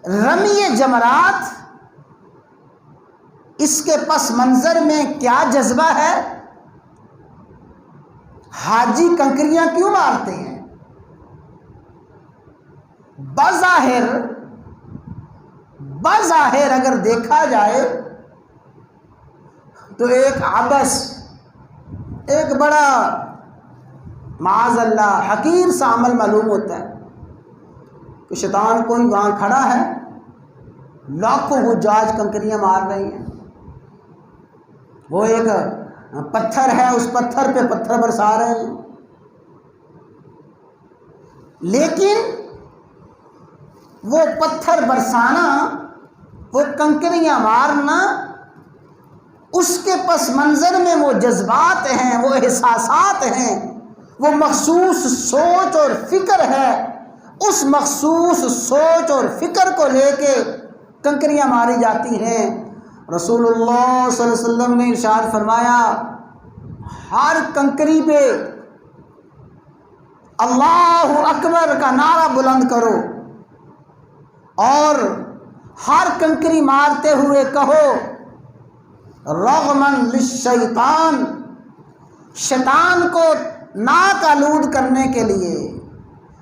رمی جمرات، اس کے پس منظر میں کیا جذبہ ہے؟ حاجی کنکریاں کیوں مارتے ہیں؟ بظاہر اگر دیکھا جائے تو ایک عبث، ایک بڑا معاذ اللہ حقیر سا عمل معلوم ہوتا ہے کہ شیطان کوئی وہاں کھڑا ہے، لاکھوں حجاج کنکریاں مار رہے ہیں، وہ ایک پتھر ہے، اس پتھر پہ پتھر برسا رہے ہیں، لیکن وہ پتھر برسانا، وہ کنکریاں مارنا، اس کے پس منظر میں وہ جذبات ہیں، وہ احساسات ہیں، وہ مخصوص سوچ اور فکر ہے۔ اس مخصوص سوچ اور فکر کو لے کے کنکریاں ماری جاتی ہیں۔ رسول اللہ صلی اللہ علیہ وسلم نے ارشاد فرمایا، ہر کنکری پہ اللہ اکبر کا نعرہ بلند کرو اور ہر کنکری مارتے ہوئے کہو رغمن للشیطان، شیطان کو ناک آلود کرنے کے لیے،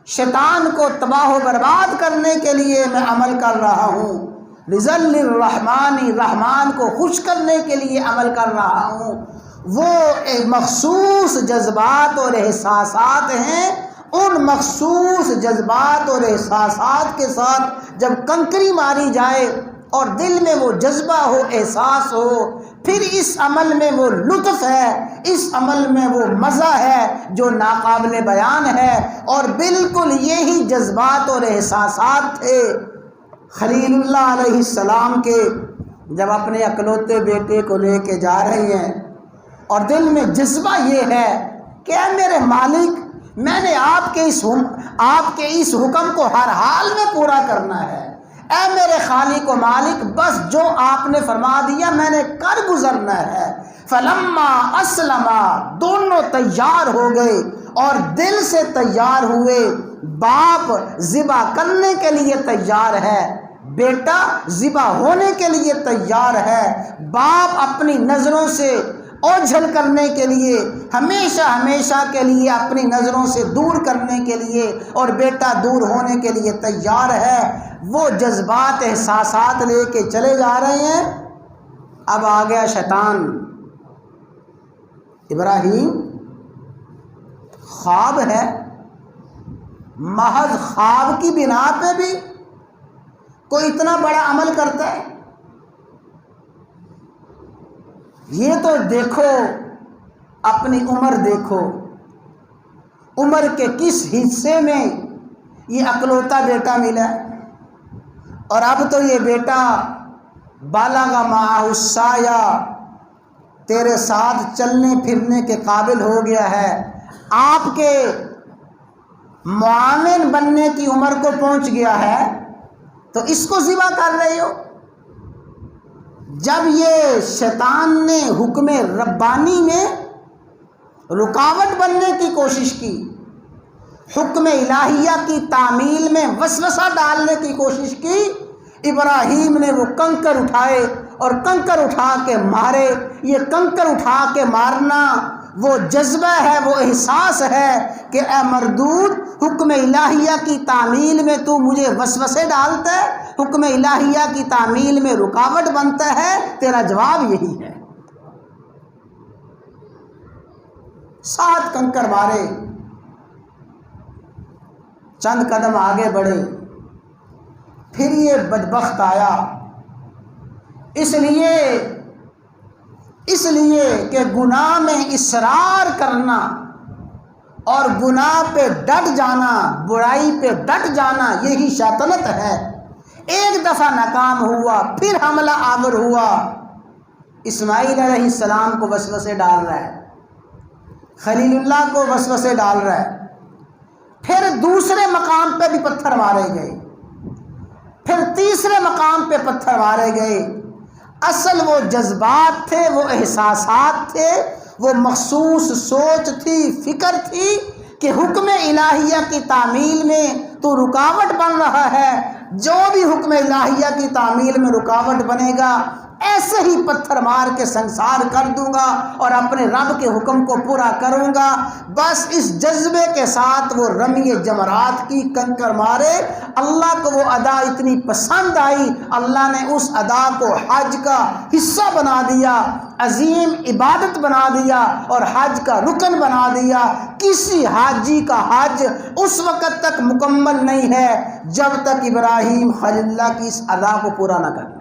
شیطان کو تباہ و برباد کرنے کے لیے میں عمل کر رہا ہوں، لذل الرحمانی، رحمان کو خوش کرنے کے لیے عمل کر رہا ہوں۔ وہ مخصوص جذبات اور احساسات ہیں، ان مخصوص جذبات اور احساسات کے ساتھ جب کنکری ماری جائے اور دل میں وہ جذبہ ہو، احساس ہو، پھر اس عمل میں وہ لطف ہے، اس عمل میں وہ مزہ ہے جو ناقابل بیان ہے۔ اور بالکل یہی جذبات اور احساسات تھے خلیل اللہ علیہ السلام کے، جب اپنے اکلوتے بیٹے کو لے کے جا رہے ہیں اور دل میں جذبہ یہ ہے کہ اے میرے مالک، میں نے آپ کے اس حکم کو ہر حال میں پورا کرنا ہے، اے میرے خالق و مالک، بس جو آپ نے فرما دیا میں نے کر گزرنا ہے۔ فلما اسلما، دونوں تیار ہو گئے اور دل سے تیار ہوئے۔ باپ ذبح کرنے کے لیے تیار ہے، بیٹا ذبح ہونے کے لیے تیار ہے۔ باپ اپنی نظروں سے اوجھل کرنے کے لیے، ہمیشہ ہمیشہ کے لیے اپنی نظروں سے دور کرنے کے لیے، اور بیٹا دور ہونے کے لیے تیار ہے۔ وہ جذبات احساسات لے کے چلے جا رہے ہیں۔ اب آ گیا شیطان۔ ابراہیم خواب ہے، محض خواب کی بنا پہ بھی کوئی اتنا بڑا عمل کرتا ہے؟ یہ تو دیکھو، اپنی عمر دیکھو، عمر کے کس حصے میں یہ اکلوتا بیٹا ملا، اور اب تو یہ بیٹا بالغ معہ السعی، تیرے ساتھ چلنے پھرنے کے قابل ہو گیا ہے، آپ کے معاون بننے کی عمر کو پہنچ گیا ہے، تو اس کو ذبح کر رہے ہو۔ جب یہ شیطان نے حکم ربانی میں رکاوٹ بننے کی کوشش کی، حکم الہیہ کی تعمیل میں وسوسہ ڈالنے کی کوشش کی، ابراہیم نے وہ کنکر اٹھائے اور کنکر اٹھا کے مارے۔ یہ کنکر اٹھا کے مارنا وہ جذبہ ہے، وہ احساس ہے کہ اے مردود، حکم الہیہ کی تعمیل میں تو مجھے وسوسے ڈالتا ہے، حکم الہیہ کی تعمیل میں رکاوٹ بنتا ہے، تیرا جواب یہی ہے۔ 7 کنکر مارے، چند قدم آگے بڑھے، پھر یہ بدبخت آیا، اس لیے کہ گناہ میں اصرار کرنا اور گناہ پہ ڈٹ جانا، برائی پہ ڈٹ جانا، یہی شیطنت ہے۔ ایک دفعہ ناکام ہوا، پھر حملہ آور ہوا، اسماعیل علیہ السلام کو وسوسے ڈال رہا ہے، خلیل اللہ کو وسوسے ڈال رہا ہے، پھر دوسرے مقام پہ بھی پتھر مارے گئے، پھر تیسرے مقام پہ پتھر مارے گئے۔ اصل وہ جذبات تھے، وہ احساسات تھے، وہ مخصوص سوچ تھی، فکر تھی کہ حکم الہیہ کی تعمیل میں تو رکاوٹ بن رہا ہے، جو بھی حکم الہیہ کی تعمیل میں رکاوٹ بنے گا ایسے ہی پتھر مار کے سنسار کر دوں گا اور اپنے رب کے حکم کو پورا کروں گا۔ بس اس جذبے کے ساتھ وہ رمی جمرات کی، کنکر مارے۔ اللہ کو وہ ادا اتنی پسند آئی، اللہ نے اس ادا کو حج کا حصہ بنا دیا، عظیم عبادت بنا دیا اور حج کا رکن بنا دیا۔ کسی حاجی کا حج اس وقت تک مکمل نہیں ہے جب تک ابراہیم خلیل اللہ کی اس ادا کو پورا نہ کرے۔